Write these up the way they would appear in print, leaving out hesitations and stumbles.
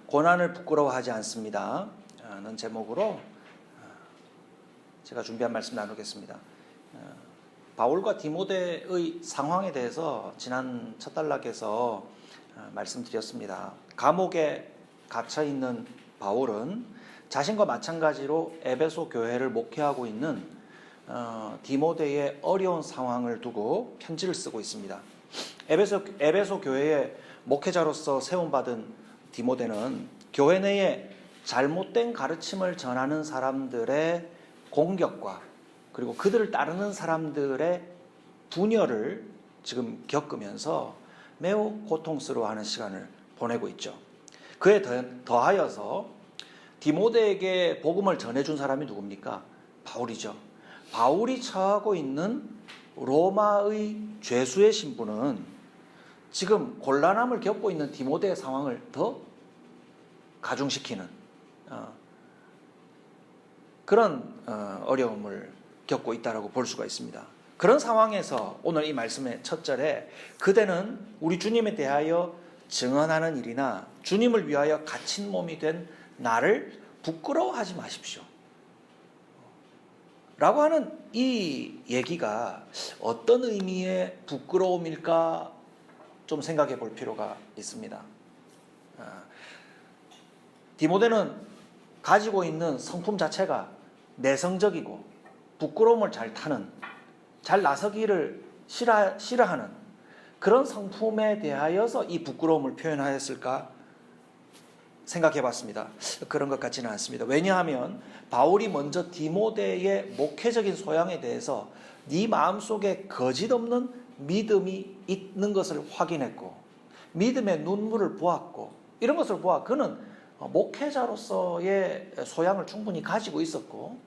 고난을 부끄러워하지 않습니다. 는 제목으로 제가 준비한 말씀 나누겠습니다. 바울과 디모데의 상황에 대해서 지난 첫 단락에서 말씀드렸습니다. 감옥에 갇혀 있는 바울은 자신과 마찬가지로 에베소 교회를 목회하고 있는 디모데의 어려운 상황을 두고 편지를 쓰고 있습니다. 에베소 교회의 목회자로서 세움받은 디모데는 교회 내에 잘못된 가르침을 전하는 사람들의 공격과 그리고 그들을 따르는 사람들의 분열을 지금 겪으면서 매우 고통스러워하는 시간을 보내고 있죠. 그에 더하여서 디모데에게 복음을 전해준 사람이 누굽니까? 바울이죠. 바울이 처하고 있는 로마의 죄수의 신분은 지금 곤란함을 겪고 있는 디모데의 상황을 더 가중시키는 그런 어려움을 겪고 있다고 볼 수가 있습니다. 그런 상황에서 오늘 이 말씀의 첫 절에 그대는 우리 주님에 대하여 증언하는 일이나 주님을 위하여 갇힌 몸이 된 나를 부끄러워하지 마십시오 라고 하는 이 얘기가 어떤 의미의 부끄러움일까 좀 생각해 볼 필요가 있습니다. 디모데는 가지고 있는 성품 자체가 내성적이고 부끄러움을 잘 타는, 잘 나서기를 싫어하는 그런 성품에 대하여서 이 부끄러움을 표현하였을까 생각해 봤습니다. 그런 것 같지는 않습니다. 왜냐하면 바울이 먼저 디모데의 목회적인 소양에 대해서 네 마음속에 거짓 없는 믿음이 있는 것을 확인했고 믿음의 눈물을 보았고 이런 것을 보아 그는 목회자로서의 소양을 충분히 가지고 있었고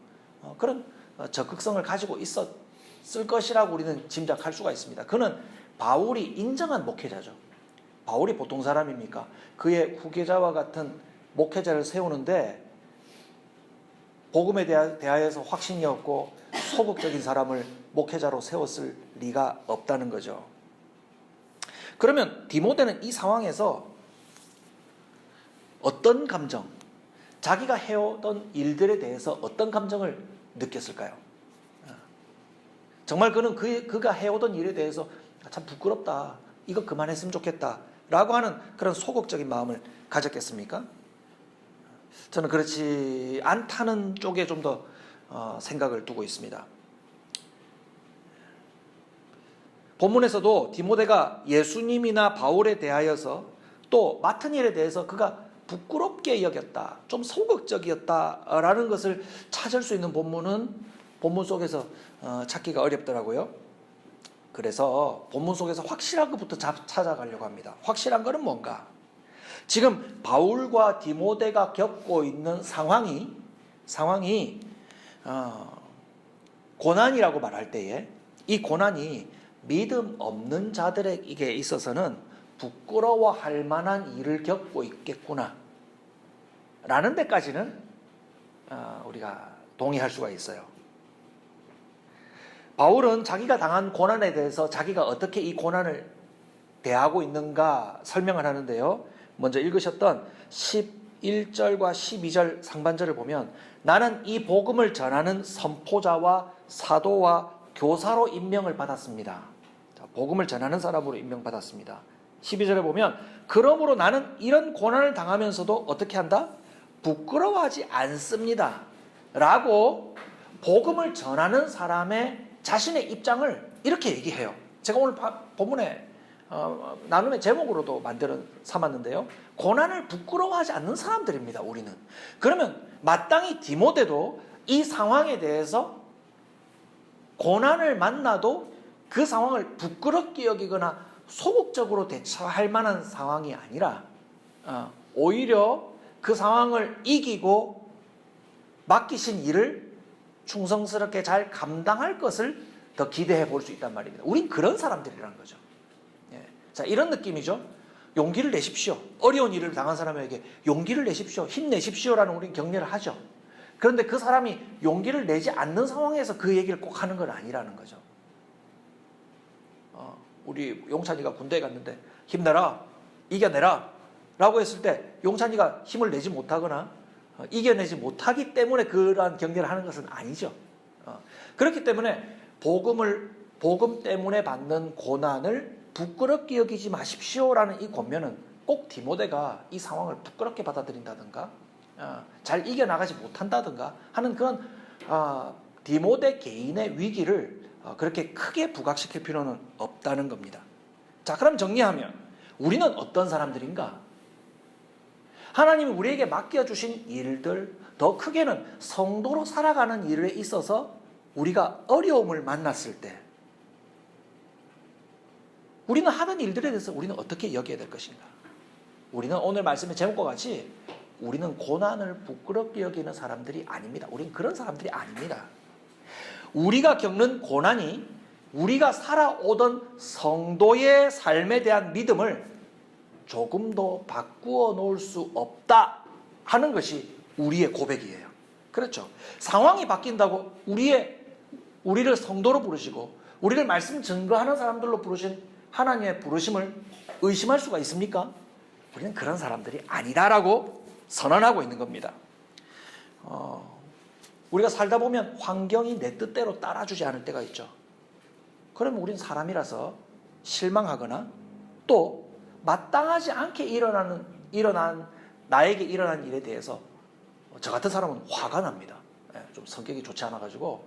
그런 적극성을 가지고 있었을 것이라고 우리는 짐작할 수가 있습니다. 그는 바울이 인정한 목회자죠. 바울이 보통 사람입니까? 그의 후계자와 같은 목회자를 세우는데 복음에 대하여서 확신이 없고 소극적인 사람을 목회자로 세웠을 리가 없다는 거죠. 그러면 디모데는 이 상황에서 어떤 감정, 자기가 해오던 일들에 대해서 어떤 감정을 느꼈을까요? 정말 그는 그가 해오던 일에 대해서 참 부끄럽다, 이거 그만했으면 좋겠다 라고 하는 그런 소극적인 마음을 가졌겠습니까? 저는 그렇지 않다는 쪽에 좀 더 생각을 두고 있습니다. 본문에서도 디모데가 예수님이나 바울에 대하여서 또 맡은 일에 대해서 그가 부끄럽게 여겼다, 좀 소극적이었다라는 것을 찾을 수 있는 본문 속에서 찾기가 어렵더라고요. 그래서 본문 속에서 확실한 것부터 찾아가려고 합니다. 확실한 것은 뭔가? 지금 바울과 디모데가 겪고 있는 상황이 고난이라고 말할 때에 이 고난이 믿음 없는 자들에게 있어서는 부끄러워할 만한 일을 겪고 있겠구나 라는 데까지는 우리가 동의할 수가 있어요. 바울은 자기가 당한 고난에 대해서 자기가 어떻게 이 고난을 대하고 있는가 설명을 하는데요. 먼저 읽으셨던 11절과 12절 상반절을 보면 나는 이 복음을 전하는 선포자와 사도와 교사로 임명을 받았습니다. 복음을 전하는 사람으로 임명받았습니다. 12절에 보면 그러므로 나는 이런 고난을 당하면서도 어떻게 한다? 부끄러워하지 않습니다 라고 복음을 전하는 사람의 자신의 입장을 이렇게 얘기해요. 제가 오늘 본문에 나눔의 제목으로도 만들어 삼았는데요. 고난을 부끄러워하지 않는 사람들입니다. 우리는. 그러면 마땅히 디모데도 이 상황에 대해서 고난을 만나도 그 상황을 부끄럽게 여기거나 소극적으로 대처할 만한 상황이 아니라 오히려 그 상황을 이기고 맡기신 일을 충성스럽게 잘 감당할 것을 더 기대해 볼 수 있단 말입니다. 우린 그런 사람들이라는 거죠. 자, 이런 느낌이죠. 용기를 내십시오. 어려운 일을 당한 사람에게 용기를 내십시오. 힘내십시오라는 우리는 격려를 하죠. 그런데 그 사람이 용기를 내지 않는 상황에서 그 얘기를 꼭 하는 건 아니라는 거죠. 우리 용찬이가 군대에 갔는데 힘내라, 이겨내라, 라고 했을 때 용찬이가 힘을 내지 못하거나 이겨내지 못하기 때문에 그러한 경계를 하는 것은 아니죠. 그렇기 때문에 복음 때문에 받는 고난을 부끄럽게 여기지 마십시오라는 이 권면은 꼭 디모데가 이 상황을 부끄럽게 받아들인다든가 잘 이겨나가지 못한다든가 하는 그런 디모데 개인의 위기를 그렇게 크게 부각시킬 필요는 없다는 겁니다. 자, 그럼 정리하면 우리는 어떤 사람들인가? 하나님이 우리에게 맡겨주신 일들, 더 크게는 성도로 살아가는 일에 있어서 우리가 어려움을 만났을 때 우리는 하는 일들에 대해서 우리는 어떻게 여겨야 될 것인가? 우리는 오늘 말씀의 제목과 같이 우리는 고난을 부끄럽게 여기는 사람들이 아닙니다. 우리는 그런 사람들이 아닙니다. 우리가 겪는 고난이 우리가 살아오던 성도의 삶에 대한 믿음을 조금도 바꾸어 놓을 수 없다 하는 것이 우리의 고백이에요. 그렇죠. 상황이 바뀐다고 우리를 성도로 부르시고 우리를 말씀 증거하는 사람들로 부르신 하나님의 부르심을 의심할 수가 있습니까? 우리는 그런 사람들이 아니다라고 선언하고 있는 겁니다. 우리가 살다 보면 환경이 내 뜻대로 따라주지 않을 때가 있죠. 그러면 우리는 사람이라서 실망하거나 또 마땅하지 않게 나에게 일어난 일에 대해서 저 같은 사람은 화가 납니다. 좀 성격이 좋지 않아가지고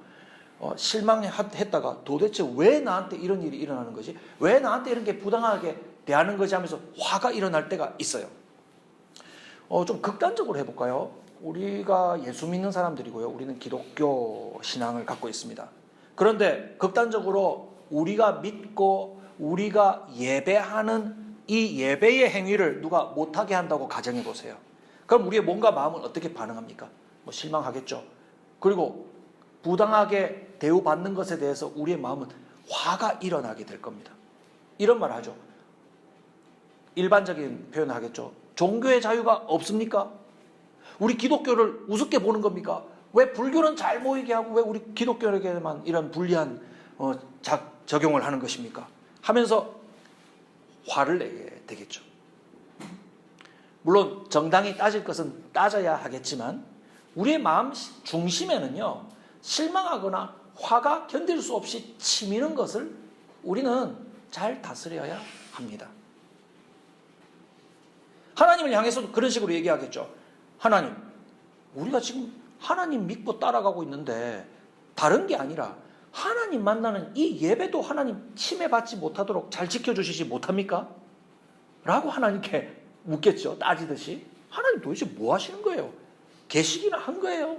실망했다가 도대체 왜 나한테 이런 일이 일어나는 거지? 왜 나한테 이런 게 부당하게 대하는 거지 하면서 화가 일어날 때가 있어요. 좀 극단적으로 해볼까요? 우리가 예수 믿는 사람들이고요. 우리는 기독교 신앙을 갖고 있습니다. 그런데 극단적으로 우리가 믿고 우리가 예배하는 이 예배의 행위를 누가 못하게 한다고 가정해 보세요. 그럼 우리의 몸과 마음은 어떻게 반응합니까? 실망하겠죠. 그리고 부당하게 대우받는 것에 대해서 우리의 마음은 화가 일어나게 될 겁니다. 이런 말 하죠. 일반적인 표현을 하겠죠. 종교의 자유가 없습니까? 우리 기독교를 우습게 보는 겁니까? 왜 불교는 잘 모이게 하고 왜 우리 기독교에게만 이런 불리한 적용을 하는 것입니까? 하면서 화를 내게 되겠죠. 물론 정당히 따질 것은 따져야 하겠지만 우리의 마음 중심에는요, 실망하거나 화가 견딜 수 없이 치미는 것을 우리는 잘 다스려야 합니다. 하나님을 향해서도 그런 식으로 얘기하겠죠. 하나님, 우리가 지금 하나님 믿고 따라가고 있는데 다른 게 아니라 하나님 만나는 이 예배도 하나님 침해받지 못하도록 잘 지켜주시지 못합니까? 라고 하나님께 묻겠죠. 따지듯이. 하나님 도대체 뭐 하시는 거예요? 계시기나 한 거예요?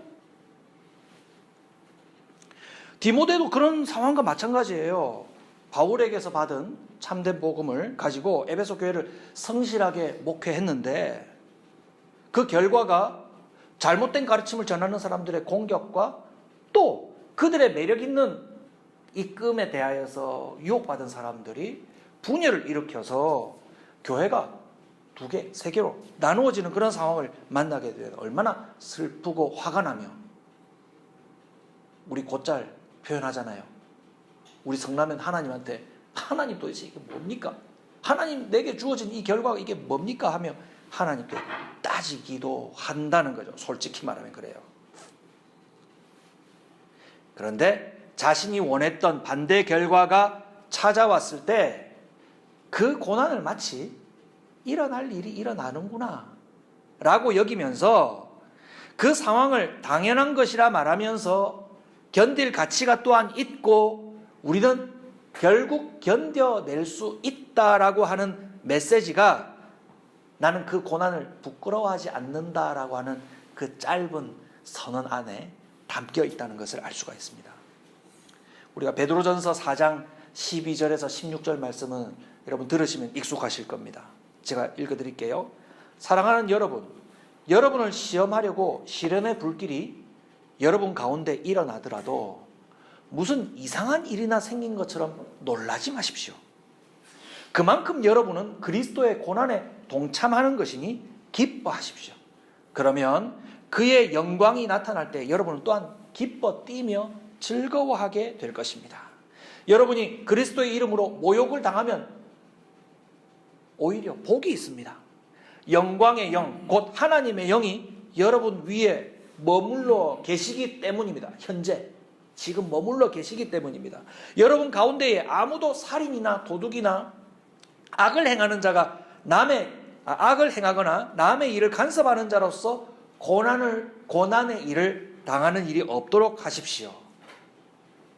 디모데도 그런 상황과 마찬가지예요. 바울에게서 받은 참된 복음을 가지고 에베소 교회를 성실하게 목회했는데 그 결과가 잘못된 가르침을 전하는 사람들의 공격과 또 그들의 매력 있는 이끔에 대하여서 유혹받은 사람들이 분열을 일으켜서 교회가 2개, 3개로 나누어지는 그런 상황을 만나게 되면 얼마나 슬프고 화가 나며 우리 곧잘 표현하잖아요. 우리 성라면 하나님한테 하나님 도대체 이게 뭡니까? 하나님 내게 주어진 이 결과가 이게 뭡니까? 하며 하나님께 따지기도 한다는 거죠. 솔직히 말하면 그래요. 그런데 자신이 원했던 반대 결과가 찾아왔을 때 그 고난을 마치 일어날 일이 일어나는구나 라고 여기면서 그 상황을 당연한 것이라 말하면서 견딜 가치가 또한 있고 우리는 결국 견뎌낼 수 있다라고 하는 메시지가 나는 그 고난을 부끄러워하지 않는다라고 하는 그 짧은 선언 안에 담겨 있다는 것을 알 수가 있습니다. 우리가 베드로전서 4장 12절에서 16절 말씀은 여러분 들으시면 익숙하실 겁니다. 제가 읽어드릴게요. 사랑하는 여러분, 여러분을 시험하려고 시련의 불길이 여러분 가운데 일어나더라도 무슨 이상한 일이나 생긴 것처럼 놀라지 마십시오. 그만큼 여러분은 그리스도의 고난에 동참하는 것이니 기뻐하십시오. 그러면 그의 영광이 나타날 때 여러분은 또한 기뻐 뛰며 즐거워하게 될 것입니다. 여러분이 그리스도의 이름으로 모욕을 당하면 오히려 복이 있습니다. 영광의 영, 곧 하나님의 영이 여러분 위에 머물러 계시기 때문입니다. 현재 지금 머물러 계시기 때문입니다. 여러분 가운데에 아무도 살인이나 도둑이나 악을 행하는 자가 악을 행하거나 남의 일을 간섭하는 자로서 고난의 일을 당하는 일이 없도록 하십시오.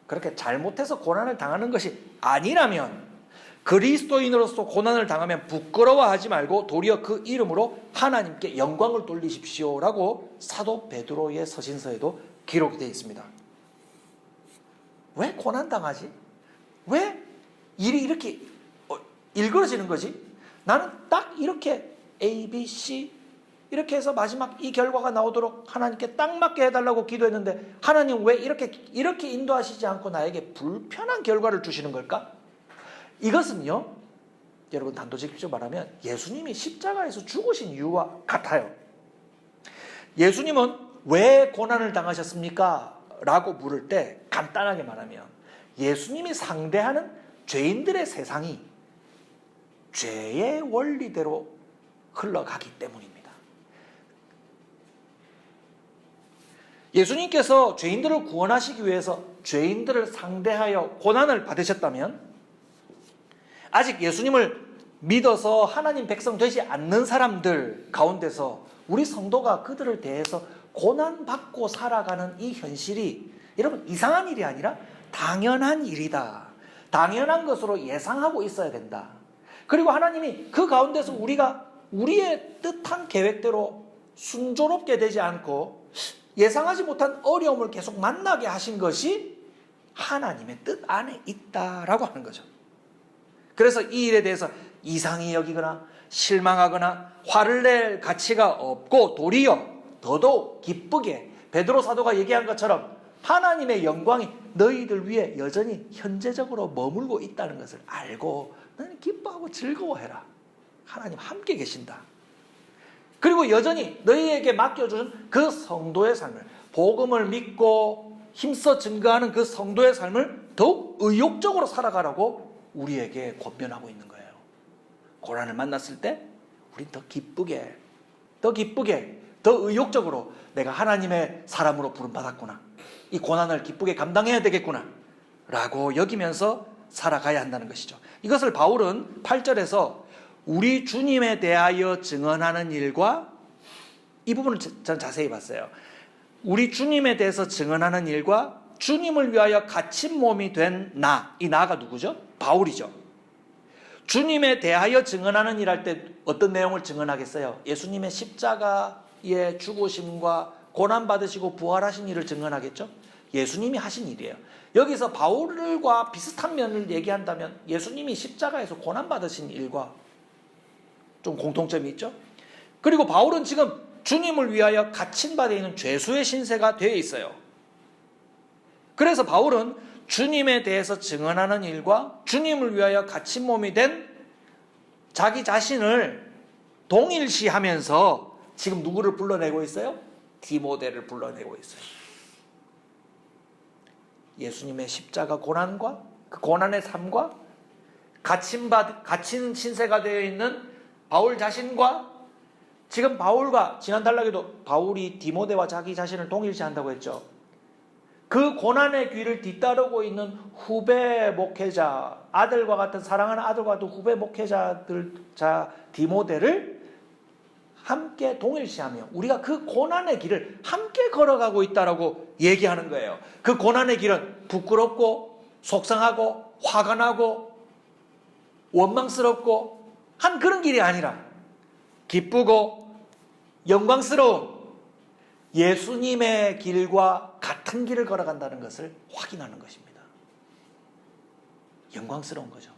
그렇게 잘못해서 고난을 당하는 것이 아니라면, 그리스도인으로서 고난을 당하면 부끄러워하지 말고 도리어 그 이름으로 하나님께 영광을 돌리십시오라고 사도 베드로의 서신서에도 기록이 되어 있습니다. 왜 고난 당하지? 왜 일이 이렇게 일그러지는 거지? 나는 딱 이렇게 A, B, C 이렇게 해서 마지막 이 결과가 나오도록 하나님께 딱 맞게 해달라고 기도했는데 하나님 왜 이렇게 인도하시지 않고 나에게 불편한 결과를 주시는 걸까? 이것은요, 여러분 단도직입적으로 말하면 예수님이 십자가에서 죽으신 이유와 같아요. 예수님은 왜 고난을 당하셨습니까? 라고 물을 때 간단하게 말하면 예수님이 상대하는 죄인들의 세상이 죄의 원리대로 흘러가기 때문입니다. 예수님께서 죄인들을 구원하시기 위해서 죄인들을 상대하여 고난을 받으셨다면, 아직 예수님을 믿어서 하나님 백성 되지 않는 사람들 가운데서 우리 성도가 그들을 대해서 고난받고 살아가는 이 현실이 여러분 이상한 일이 아니라 당연한 일이다. 당연한 것으로 예상하고 있어야 된다. 그리고 하나님이 그 가운데서 우리가 우리의 뜻한 계획대로 순조롭게 되지 않고 예상하지 못한 어려움을 계속 만나게 하신 것이 하나님의 뜻 안에 있다라고 하는 거죠. 그래서 이 일에 대해서 이상히 여기거나 실망하거나 화를 낼 가치가 없고 도리어 더더욱 기쁘게 베드로 사도가 얘기한 것처럼 하나님의 영광이 너희들 위해 여전히 현재적으로 머물고 있다는 것을 알고 너는 기뻐하고 즐거워해라. 하나님 함께 계신다. 그리고 여전히 너희에게 맡겨준 그 성도의 삶을, 복음을 믿고 힘써 증거하는 그 성도의 삶을 더욱 의욕적으로 살아가라고 우리에게 권면하고 있는 거예요. 고난을 만났을 때 우린 더 기쁘게, 더 의욕적으로 내가 하나님의 사람으로 부름받았구나, 이 고난을 기쁘게 감당해야 되겠구나 라고 여기면서 살아가야 한다는 것이죠. 이것을 바울은 8절에서 우리 주님에 대하여 증언하는 일과, 이 부분을 전 자세히 봤어요. 우리 주님에 대해서 증언하는 일과 주님을 위하여 갇힌 몸이 된 나, 이 나가 누구죠? 바울이죠. 주님에 대하여 증언하는 일 할 때 어떤 내용을 증언하겠어요? 예수님의 십자가의 죽으심과 고난받으시고 부활하신 일을 증언하겠죠? 예수님이 하신 일이에요. 여기서 바울과 비슷한 면을 얘기한다면 예수님이 십자가에서 고난받으신 일과 좀 공통점이 있죠? 그리고 바울은 지금 주님을 위하여 갇힌 바 되어 있는 죄수의 신세가 되어 있어요. 그래서 바울은 주님에 대해서 증언하는 일과 주님을 위하여 갇힌 몸이 된 자기 자신을 동일시하면서 지금 누구를 불러내고 있어요? 디모데를 불러내고 있어요. 예수님의 십자가 고난과 그 고난의 삶과 갇힌 신세가 되어 있는 바울 자신과, 지금 바울과 지난 단락에도 바울이 디모데와 자기 자신을 동일시한다고 했죠. 그 고난의 귀를 뒤따르고 있는 후배 목회자, 아들과 같은 사랑하는 아들과 같은 후배 목회자들, 디모데를 함께 동일시하며 우리가 그 고난의 길을 함께 걸어가고 있다라고 얘기하는 거예요. 그 고난의 길은 부끄럽고 속상하고 화가 나고 원망스럽고 한 그런 길이 아니라 기쁘고 영광스러운 예수님의 길과 같은 길을 걸어간다는 것을 확인하는 것입니다. 영광스러운 거죠.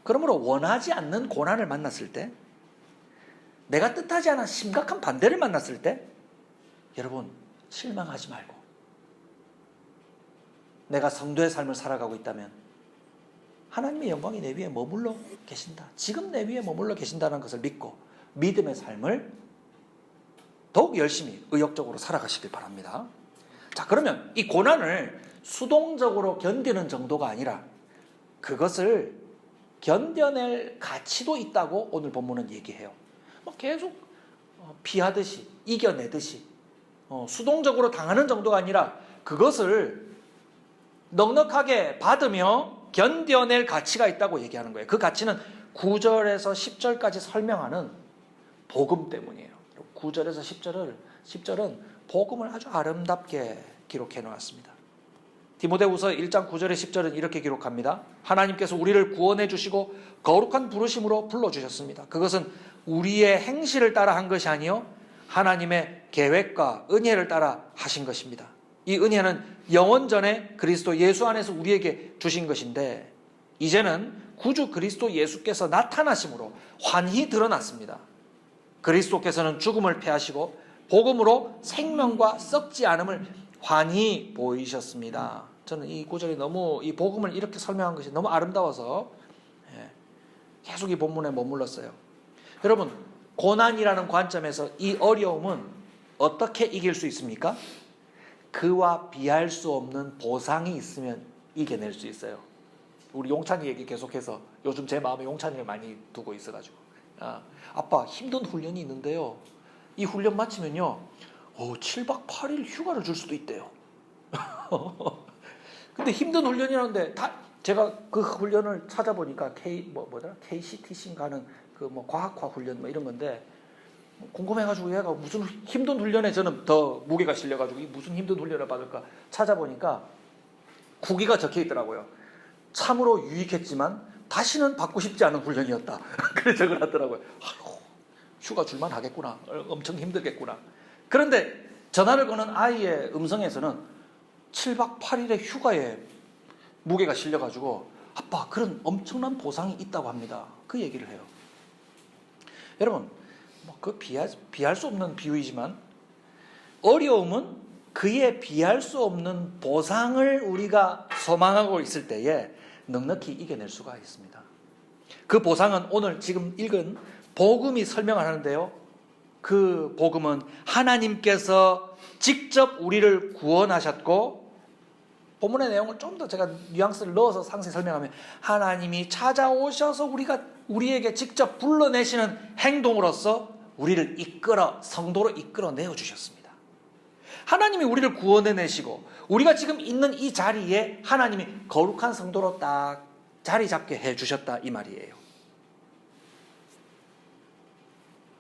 그러므로 원하지 않는 고난을 만났을 때, 내가 뜻하지 않은 심각한 반대를 만났을 때 여러분 실망하지 말고, 내가 성도의 삶을 살아가고 있다면 하나님의 영광이 내 위에 머물러 계신다, 지금 내 위에 머물러 계신다는 것을 믿고 믿음의 삶을 더욱 열심히 의욕적으로 살아가시길 바랍니다. 자, 그러면 이 고난을 수동적으로 견디는 정도가 아니라 그것을 견뎌낼 가치도 있다고 오늘 본문은 얘기해요. 계속 피하듯이 이겨내듯이 수동적으로 당하는 정도가 아니라 그것을 넉넉하게 받으며 견뎌낼 가치가 있다고 얘기하는 거예요. 그 가치는 9절에서 10절까지 설명하는 복음 때문이에요. 9절에서 10절은 복음을 아주 아름답게 기록해 놓았습니다. 디모데후서 1장 9절에 10절은 이렇게 기록합니다. 하나님께서 우리를 구원해 주시고 거룩한 부르심으로 불러주셨습니다. 그것은 우리의 행실을 따라 한 것이 아니요 하나님의 계획과 은혜를 따라 하신 것입니다. 이 은혜는 영원전에 그리스도 예수 안에서 우리에게 주신 것인데 이제는 구주 그리스도 예수께서 나타나심으로 환히 드러났습니다. 그리스도께서는 죽음을 패하시고 복음으로 생명과 썩지 않음을 환히 보이셨습니다. 저는 이 구절이 너무 이 복음을 이렇게 설명한 것이 너무 아름다워서 계속 이 본문에 머물렀어요. 여러분, 고난이라는 관점에서 이 어려움은 어떻게 이길 수 있습니까? 그와 비할 수 없는 보상이 있으면 이겨낼 수 있어요. 우리 용찬이 얘기 계속해서 요즘 제 마음에 용찬이를 많이 두고 있어가지고 아빠 힘든 훈련이 있는데요. 이 훈련 마치면요 7박 8일 휴가를 줄 수도 있대요. 근데 힘든 훈련이라는데 제가 그 훈련을 찾아보니까 KCTC 가는 그 과학화 훈련 이런 건데 궁금해가지고 얘가 무슨 힘든 훈련에 저는 더 무게가 실려가지고 이 무슨 힘든 훈련을 받을까 찾아보니까 후기가 적혀 있더라고요. 참으로 유익했지만 다시는 받고 싶지 않은 훈련이었다. 그래 적어놨더라고요. 휴가 줄만 하겠구나. 엄청 힘들겠구나. 그런데 전화를 거는 아이의 음성에서는 7박 8일의 휴가에 무게가 실려가지고 아빠 그런 엄청난 보상이 있다고 합니다. 그 얘기를 해요. 여러분 그 비할 수 없는 비유이지만 어려움은 그에 비할 수 없는 보상을 우리가 소망하고 있을 때에 넉넉히 이겨낼 수가 있습니다. 그 보상은 오늘 지금 읽은 복음이 설명하는데요. 그 복음은 하나님께서 직접 우리를 구원하셨고 본문의 내용을 좀 더 제가 뉘앙스를 넣어서 상세히 설명하면 하나님이 찾아오셔서 우리에게 직접 불러내시는 행동으로서 우리를 성도로 이끌어내어 주셨습니다. 하나님이 우리를 구원해내시고 우리가 지금 있는 이 자리에 하나님이 거룩한 성도로 딱 자리 잡게 해주셨다 이 말이에요.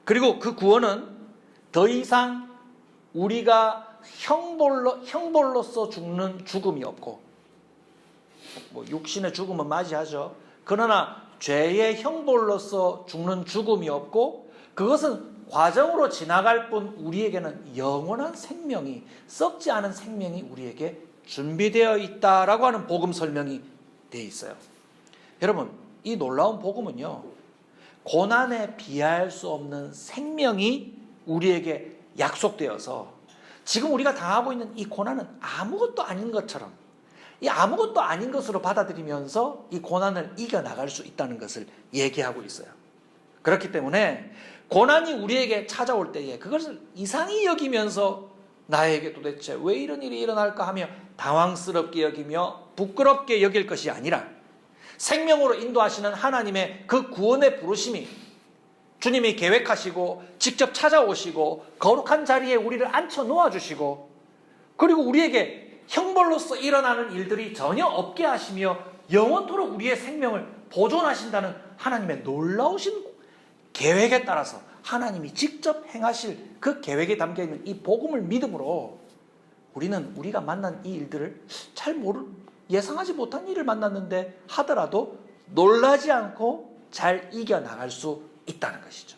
그리고 그 구원은 더 이상 우리가 형벌로서 죽는 죽음이 없고 육신의 죽음은 맞이하죠. 그러나 죄의 형벌로서 죽는 죽음이 없고 그것은 과정으로 지나갈 뿐 우리에게는 영원한 생명이 썩지 않은 생명이 우리에게 준비되어 있다라고 하는 복음 설명이 되어 있어요. 여러분 이 놀라운 복음은요 고난에 비할 수 없는 생명이 우리에게 약속되어서 지금 우리가 당하고 있는 이 고난은 아무것도 아닌 것처럼 이 아무것도 아닌 것으로 받아들이면서 이 고난을 이겨나갈 수 있다는 것을 얘기하고 있어요. 그렇기 때문에 고난이 우리에게 찾아올 때에 그것을 이상히 여기면서 나에게 도대체 왜 이런 일이 일어날까 하며 당황스럽게 여기며 부끄럽게 여길 것이 아니라 생명으로 인도하시는 하나님의 그 구원의 부르심이 주님이 계획하시고 직접 찾아오시고 거룩한 자리에 우리를 앉혀 놓아주시고 그리고 우리에게 형벌로서 일어나는 일들이 전혀 없게 하시며 영원토록 우리의 생명을 보존하신다는 하나님의 놀라우신 계획에 따라서 하나님이 직접 행하실 그 계획에 담겨있는 이 복음을 믿음으로 우리는 우리가 만난 이 일들을 예상하지 못한 일을 만났는데 하더라도 놀라지 않고 잘 이겨나갈 수 있다는 것이죠.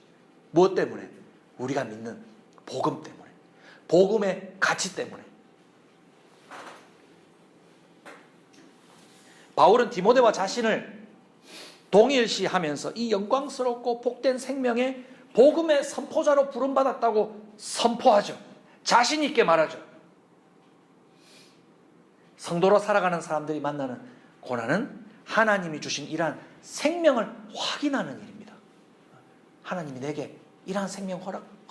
무엇 때문에? 우리가 믿는 복음 때문에. 복음의 가치 때문에. 바울은 디모데와 자신을 동일시하면서 이 영광스럽고 복된 생명의 복음의 선포자로 부름받았다고 선포하죠. 자신 있게 말하죠. 성도로 살아가는 사람들이 만나는 고난은 하나님이 주신 이러한 생명을 확인하는 일입니다. 하나님이 내게 이러한 생명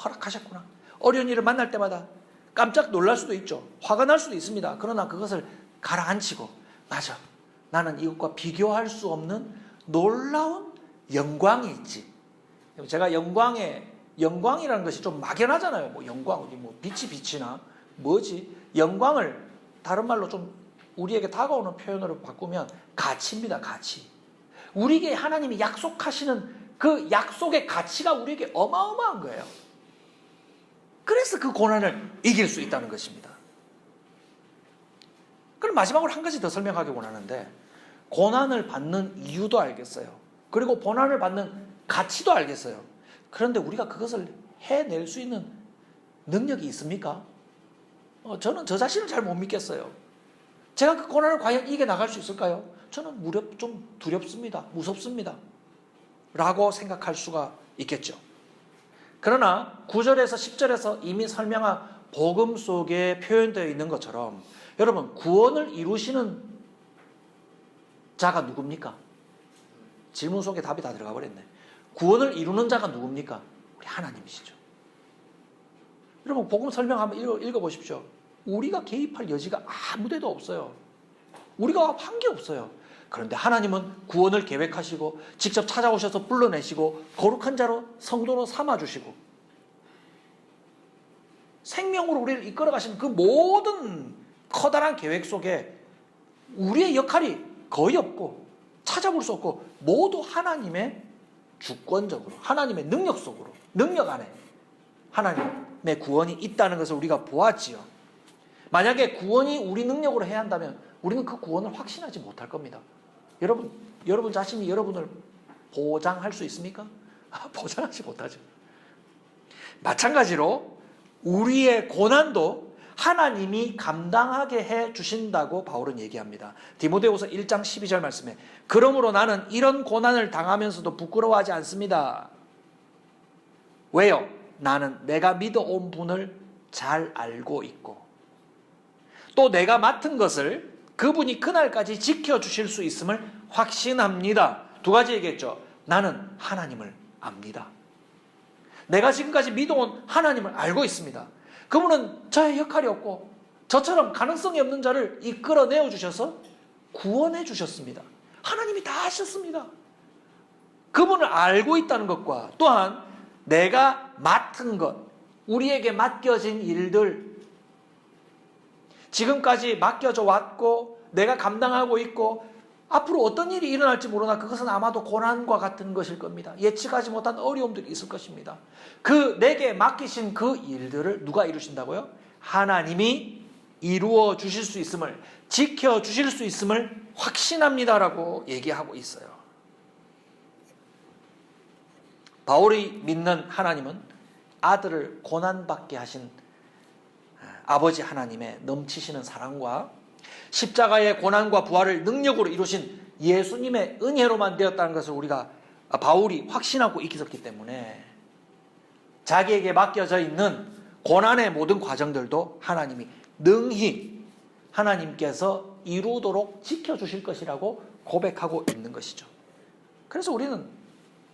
허락하셨구나. 어려운 일을 만날 때마다 깜짝 놀랄 수도 있죠. 화가 날 수도 있습니다. 그러나 그것을 가라앉히고 맞아. 나는 이것과 비교할 수 없는 놀라운 영광이 있지. 제가 영광이라는 것이 좀 막연하잖아요. 뭐 영광, 뭐 빛이나 뭐지? 영광을 다른 말로 좀 우리에게 다가오는 표현으로 바꾸면 가치입니다. 가치. 우리에게 하나님이 약속하시는 그 약속의 가치가 우리에게 어마어마한 거예요. 그래서 그 고난을 이길 수 있다는 것입니다. 그럼 마지막으로 한 가지 더 설명하기 원하는데, 고난을 받는 이유도 알겠어요. 그리고 고난을 받는 가치도 알겠어요. 그런데 우리가 그것을 해낼 수 있는 능력이 있습니까? 저는 저 자신을 잘 못 믿겠어요. 제가 그 고난을 과연 이겨나갈 수 있을까요? 저는 좀 두렵습니다. 무섭습니다. 라고 생각할 수가 있겠죠. 그러나 9절에서 10절에서 이미 설명한 복음 속에 표현되어 있는 것처럼, 여러분, 구원을 이루시는 자가 누굽니까? 질문 속에 답이 다 들어가 버렸네. 구원을 이루는 자가 누굽니까? 우리 하나님이시죠. 여러분, 복음 설명 한번 읽어보십시오. 우리가 개입할 여지가 아무데도 없어요. 우리가 한 게 없어요. 그런데 하나님은 구원을 계획하시고 직접 찾아오셔서 불러내시고 거룩한 자로 성도로 삼아주시고 생명으로 우리를 이끌어가시는 그 모든 커다란 계획 속에 우리의 역할이 거의 없고 찾아볼 수 없고, 모두 하나님의 주권적으로, 하나님의 능력 속으로, 능력 안에 하나님의 구원이 있다는 것을 우리가 보았지요. 만약에 구원이 우리 능력으로 해야 한다면 우리는 그 구원을 확신하지 못할 겁니다. 여러분 자신이 여러분을 보장할 수 있습니까? 보장하지 못하죠. 마찬가지로 우리의 고난도 하나님이 감당하게 해 주신다고 바울은 얘기합니다. 디모데후서 1장 12절 말씀에, 그러므로 나는 이런 고난을 당하면서도 부끄러워하지 않습니다. 왜요? 나는 내가 믿어온 분을 잘 알고 있고 또 내가 맡은 것을 그분이 그날까지 지켜주실 수 있음을 확신합니다. 두 가지 얘기했죠. 나는 하나님을 압니다. 내가 지금까지 믿어온 하나님을 알고 있습니다. 그분은 저의 역할이 없고 저처럼 가능성이 없는 자를 이끌어내어 주셔서 구원해 주셨습니다. 하나님이 다 하셨습니다. 그분을 알고 있다는 것과 또한 내가 맡은 것, 우리에게 맡겨진 일들, 지금까지 맡겨져 왔고 내가 감당하고 있고 앞으로 어떤 일이 일어날지 모르나 그것은 아마도 고난과 같은 것일 겁니다. 예측하지 못한 어려움들이 있을 것입니다. 그 내게 맡기신 그 일들을 누가 이루신다고요? 하나님이 이루어 주실 수 있음을, 지켜 주실 수 있음을 확신합니다라고 얘기하고 있어요. 바울이 믿는 하나님은 아들을 고난받게 하신 아버지 하나님의 넘치시는 사랑과 십자가의 고난과 부활을 능력으로 이루신 예수님의 은혜로만 되었다는 것을 바울이 확신하고 있었기 때문에 자기에게 맡겨져 있는 고난의 모든 과정들도 하나님이 능히 하나님께서 이루도록 지켜주실 것이라고 고백하고 있는 것이죠. 그래서 우리는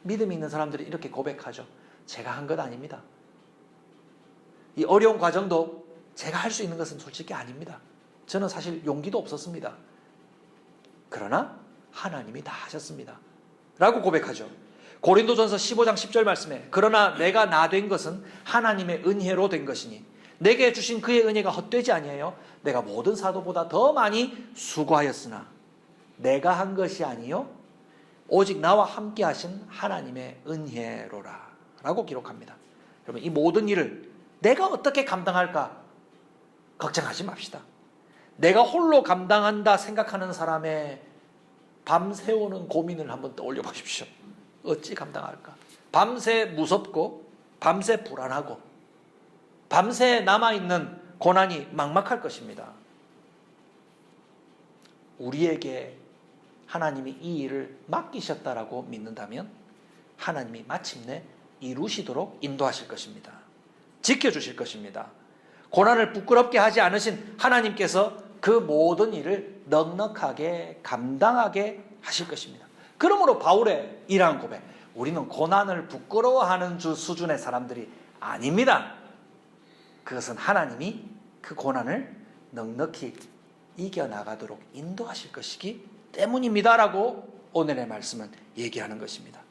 믿음이 있는 사람들이 이렇게 고백하죠. 제가 한 것 아닙니다. 이 어려운 과정도 제가 할 수 있는 것은 솔직히 아닙니다. 저는 사실 용기도 없었습니다. 그러나 하나님이 다 하셨습니다. 라고 고백하죠. 고린도전서 15장 10절 말씀에, 그러나 내가 나 된 것은 하나님의 은혜로 된 것이니 내게 주신 그의 은혜가 헛되지 아니하여 내가 모든 사도보다 더 많이 수고하였으나 내가 한 것이 아니요 오직 나와 함께 하신 하나님의 은혜로라 라고 기록합니다. 여러분, 이 모든 일을 내가 어떻게 감당할까 걱정하지 맙시다. 내가 홀로 감당한다 생각하는 사람의 밤새우는 고민을 한번 떠올려 보십시오. 어찌 감당할까? 밤새 무섭고 밤새 불안하고 밤새 남아있는 고난이 막막할 것입니다. 우리에게 하나님이 이 일을 맡기셨다라고 믿는다면 하나님이 마침내 이루시도록 인도하실 것입니다. 지켜주실 것입니다. 고난을 부끄럽게 하지 않으신 하나님께서 그 모든 일을 넉넉하게 감당하게 하실 것입니다. 그러므로 바울의 이러한 고백, 우리는 고난을 부끄러워하는 수준의 사람들이 아닙니다. 그것은 하나님이 그 고난을 넉넉히 이겨나가도록 인도하실 것이기 때문입니다라고 오늘의 말씀은 얘기하는 것입니다.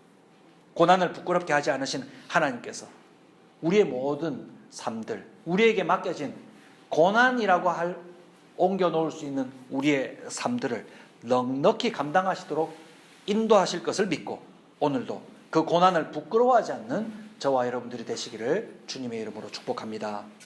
고난을 부끄럽게 하지 않으신 하나님께서 우리의 모든 삶들, 우리에게 맡겨진 고난이라고 옮겨 놓을 수 있는 우리의 삶들을 넉넉히 감당하시도록 인도하실 것을 믿고 오늘도 그 고난을 부끄러워하지 않는 저와 여러분들이 되시기를 주님의 이름으로 축복합니다.